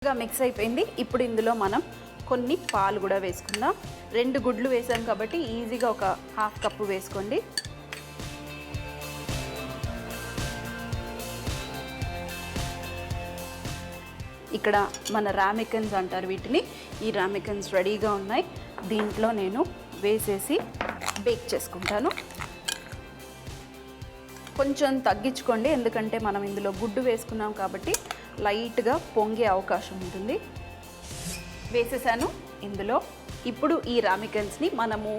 Mix అయిపోయింది. ఇప్పుడు ఇందులో మనం కొన్ని పాలు కూడా వేసుకుందాం. 2 గుడ్లు వేసాం కాబట్టి ఈజీగా ఒక హాఫ్ కప్పు వేసుకోండి. ఇక్కడ మన రామికన్స్ అంటారు వీటిని. ఈ రామికన్స్ రెడీగా ఉన్నాయి. దీంట్లో నేను వేసేసి బేక్ చేసుకుంటాను. కొంచెం తగ్గించుకోండి, ఎందుకంటే మనం ఇందులో గుడ్డు వేసుకున్నాం కాబట్టి లైట్గా పొంగే అవకాశం ఉంటుంది. వేసేసాను ఇందులో. ఇప్పుడు ఈ రామికన్స్ని మనము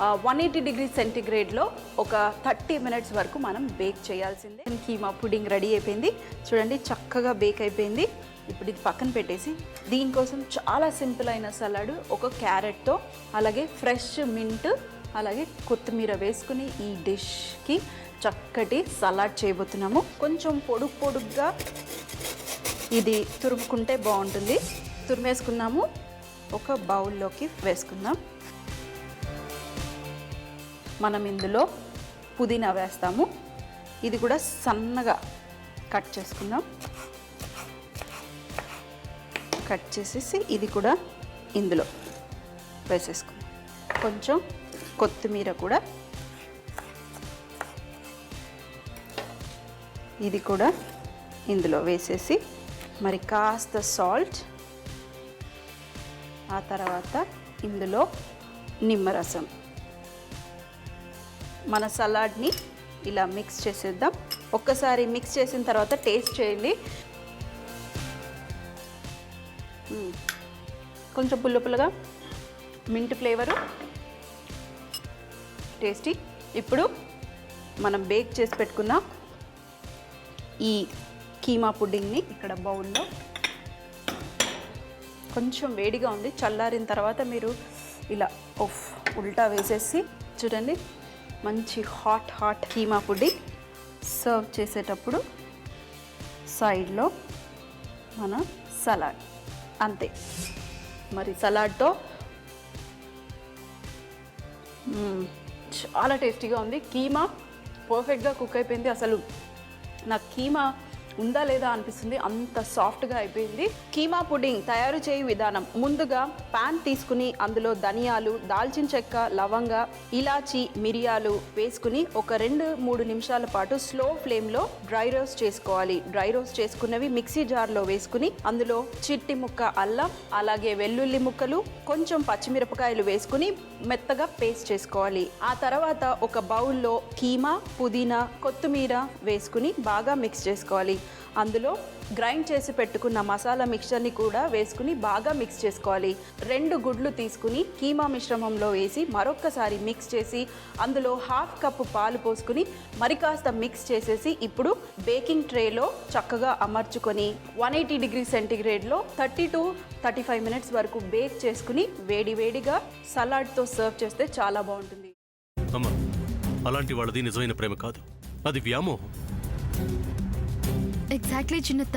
180 డిగ్రీ సెంటిగ్రేడ్లో ఒక 30 మినిట్స్ వరకు మనం బేక్ చేయాల్సిందే. కీమా పుడింగ్ రెడీ అయిపోయింది. చూడండి, చక్కగా బేక్ అయిపోయింది. ఇప్పుడు ఇది పక్కన పెట్టేసి దీనికోసం చాలా సింపుల్ అయిన సలాడ్, ఒక క్యారెట్తో అలాగే ఫ్రెష్ మింట్ అలాగే కొత్తిమీర వేసుకుని ఈ డిష్కి చక్కటి సలాడ్ చేయబోతున్నాము. కొంచెం పొడుగ్గా ఇది తురుముకుంటే బాగుంటుంది. తురిమేసుకున్నాము. ఒక బౌల్లోకి వేసుకుందాం. మనం ఇందులో పుదీనా వేస్తాము. ఇది కూడా సన్నగా కట్ చేసుకుందాం. కట్ చేసేసి ఇది కూడా ఇందులో వేసేసుకుందాం. కొంచెం కొత్తిమీర కూడా, ఇది కూడా ఇందులో వేసేసి మరి కాస్త సాల్ట్, ఆ తర్వాత ఇందులో నిమ్మరసం. మన సలాడ్ని ఇలా మిక్స్ చేసేద్దాం. ఒక్కసారి మిక్స్ చేసిన తర్వాత టేస్ట్ చేయండి. కొంచెం పుల్లగా మింట్ ఫ్లేవరు, టేస్టీ. ఇప్పుడు మనం బేక్ చేసి పెట్టుకున్న ఈ కీమా పుడ్డింగ్ని ఇక్కడ బౌల్లో, కొంచెం వేడిగా ఉంది, చల్లారిన తర్వాత మీరు ఇలా ఉల్టా వేసేసి చూడండి, మంచి హాట్ కీమా పుడ్డింగ్ సర్వ్ చేసేటప్పుడు సైడ్లో మన సలాడ్. అంతే, మరి సలాడ్తో చాలా టేస్టీగా ఉంది. కీమా పర్ఫెక్ట్గా కుక్ అయిపోయింది. అసలు నాకు కీమా ఉందా లేదా అనిపిస్తుంది, అంత సాఫ్ట్గా అయిపోయింది. కీమా పుడింగ్ తయారు చేయు విధానం: ముందుగా పాన్ తీసుకుని అందులో ధనియాలు, దాల్చిన చెక్క, లవంగ, ఇలాచి, మిరియాలు వేసుకుని ఒక 2-3 నిమిషాల పాటు స్లో ఫ్లేమ్లో డ్రై రోస్ట్ చేసుకోవాలి. డ్రై రోస్ట్ చేసుకున్నవి మిక్సీ జార్లో వేసుకుని అందులో చిట్టి ముక్క అల్లం, అలాగే వెల్లుల్లి ముక్కలు, కొంచెం పచ్చిమిరపకాయలు వేసుకుని మెత్తగా పేస్ట్ చేసుకోవాలి. ఆ తర్వాత ఒక బౌల్లో కీమా, పుదీనా, కొత్తిమీర వేసుకుని బాగా మిక్స్ చేసుకోవాలి. అందులో గ్రైండ్ చేసి పెట్టుకున్న మసాలా మిక్చర్ని కూడా వేసుకుని బాగా మిక్స్ చేసుకోవాలి. 2 గుడ్లు తీసుకుని కీమా మిశ్రమంలో వేసి మరొక్కసారి మిక్స్ చేసి అందులో హాఫ్ కప్పు పాలు పోసుకుని మరి కాస్త మిక్స్ చేసేసి ఇప్పుడు బేకింగ్ ట్రేలో చక్కగా అమర్చుకొని 180 డిగ్రీ సెంటిగ్రేడ్లో 30 to 35 మినిట్స్ వరకు బేక్ చేసుకుని వేడివేడిగా సలాడ్తో సర్వ్ చేస్తే చాలా బాగుంటుంది. అమ్మా, అలాంటి వాళ్ళది నిజమైన ప్రేమ కాదు, అది వ్యామోహం. ఎగ్జాక్ట్లీ చిన్నత్త,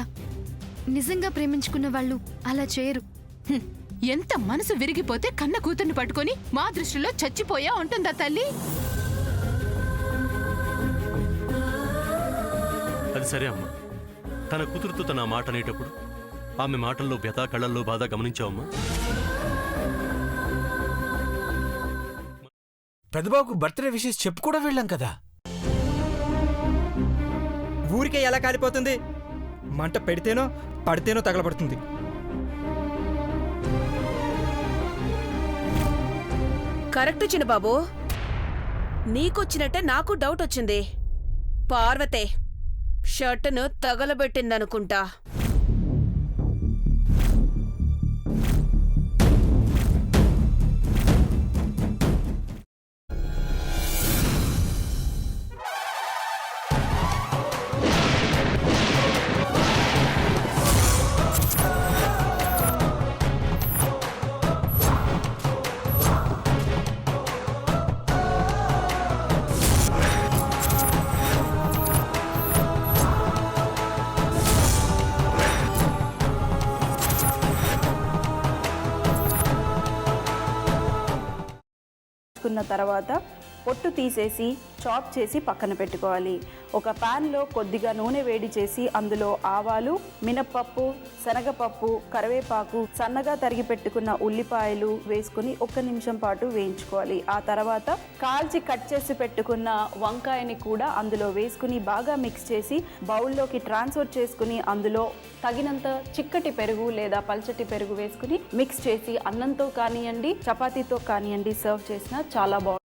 నిజంగా ప్రేమించుకున్న వాళ్ళు అలా చేయరు. ఎంత మనసు విరిగిపోతే కన్న కూతుర్ని పట్టుకొని మా దృష్టిలో చచ్చిపోయా ఉంటుందా తల్లి? అది సరే అమ్మా, తన కూతురుతో తన మాట అనేటప్పుడు ఆమె మాటల్లో వ్యథ, కళ్ళల్లో బాధ గమనించావమ్మా? పెద్దబాబుకు బర్త్డే విషెస్ చెప్పు కూడా వెళ్ళాం కదా. ఊరికే ఎలా కాలిపోతుంది? మంట పెడితేనో పడితేనో తగలబడుతుంది. కరెక్ట్ చిన్నబాబు, నీకొచ్చినట్టే నాకు డౌట్ వచ్చింది. పార్వతే షర్టును తగలబెట్టిందనుకుంటా. తర్వాత పొట్టు తీసేసి చాప్ చేసి పక్కన పెట్టుకోవాలి. ఒక ప్యాన్లో కొద్దిగా నూనె వేడి చేసి అందులో ఆవాలు, మినప్పప్పు, శనగపప్పు, కరివేపాకు, సన్నగా తరిగి పెట్టుకున్న ఉల్లిపాయలు వేసుకుని 1 నిమిషం పాటు వేయించుకోవాలి. ఆ తర్వాత కాల్చి కట్ చేసి పెట్టుకున్న వంకాయని కూడా అందులో వేసుకుని బాగా మిక్స్ చేసి బౌల్లోకి ట్రాన్స్ఫర్ చేసుకుని అందులో తగినంత చిక్కటి పెరుగు లేదా పల్చటి పెరుగు వేసుకుని మిక్స్ చేసి అన్నంతో కానివ్వండి, చపాతీతో కానివ్వండి సర్వ్ చేసినా చాలా బాగుంటుంది.